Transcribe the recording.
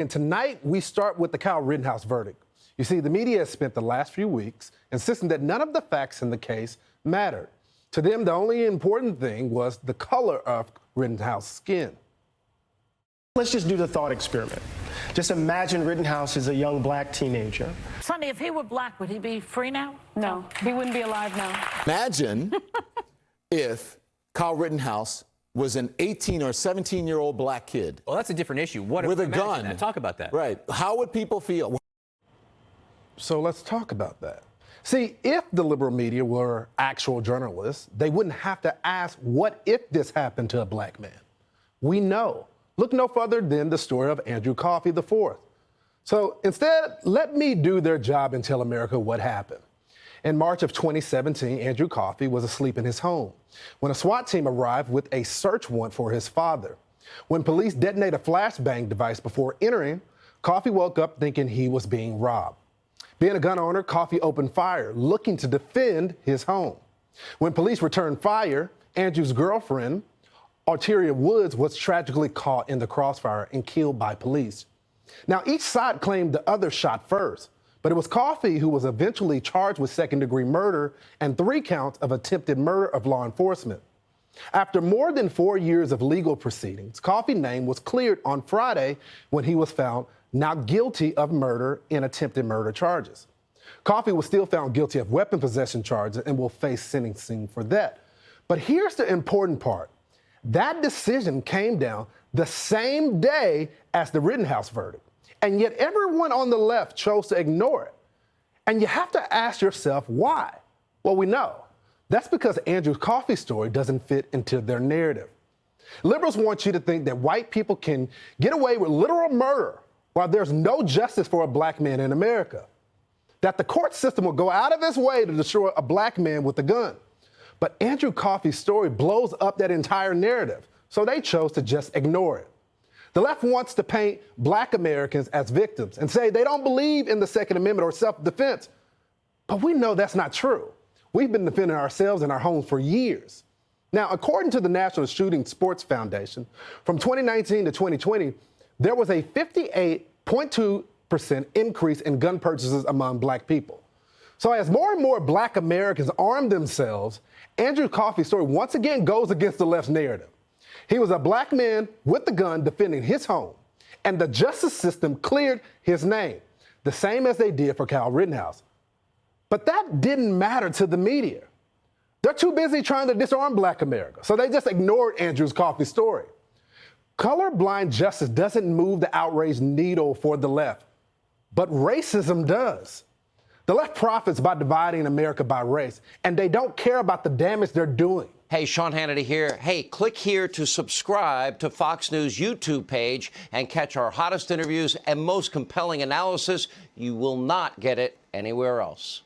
And tonight, we start with the Kyle Rittenhouse verdict. You see, the media has spent the last few weeks insisting that none of the facts in the case mattered. To them, the only important thing was the color of Rittenhouse's skin. Let's just do the thought experiment. Just imagine Rittenhouse is a young black teenager. Sonny, if he were black, would he be free now? No, he wouldn't be alive now. Imagine if Kyle Rittenhouse was an 18 or 17-year-old black kid. Well, that's a different issue. What with a imagine gun? That. Talk about that. Right. How would people feel? So let's talk about that. See, if the liberal media were actual journalists, they wouldn't have to ask, what if this happened to a black man? We know. Look no further than the story of Andrew Coffey IV. So instead, let me do their job and tell America what happened. In March of 2017, Andrew Coffey was asleep in his home when a SWAT team arrived with a search warrant for his father. When police detonated a flashbang device before entering, Coffey woke up thinking he was being robbed. Being a gun owner, Coffey opened fire, looking to defend his home. When police returned fire, Andrew's girlfriend, Arteria Woods, was tragically caught in the crossfire and killed by police. Now, each side claimed the other shot first, but it was Coffey who was eventually charged with second-degree murder and 3 counts of attempted murder of law enforcement. After more than 4 years of legal proceedings, Coffey's name was cleared on Friday when he was found not guilty of murder and attempted murder charges. Coffey was still found guilty of weapon possession charges and will face sentencing for that. But here's the important part. That decision came down the same day as the Rittenhouse verdict, and yet everyone on the left chose to ignore it. And you have to ask yourself why. Well, we know. That's because Andrew Coffey's story doesn't fit into their narrative. Liberals want you to think that white people can get away with literal murder while there's no justice for a black man in America. That the court system will go out of its way to destroy a black man with a gun. But Andrew Coffey's story blows up that entire narrative, so they chose to just ignore it. The left wants to paint black Americans as victims and say they don't believe in the Second Amendment or self-defense. But we know that's not true. We've been defending ourselves and our homes for years. Now, according to the National Shooting Sports Foundation, from 2019 to 2020, there was a 58.2% increase in gun purchases among black people. So as more and more black Americans arm themselves, Andrew Coffey's story once again goes against the left's narrative. He was a black man with a gun defending his home, and the justice system cleared his name, the same as they did for Kyle Rittenhouse. But that didn't matter to the media. They're too busy trying to disarm black America, so they just ignored Andrew Coffey's story. Colorblind justice doesn't move the outrage needle for the left, but racism does. The left profits by dividing America by race, and they don't care about the damage they're doing. Hey, Sean Hannity here. Hey, click here to subscribe to Fox News YouTube page and catch our hottest interviews and most compelling analysis. You will not get it anywhere else.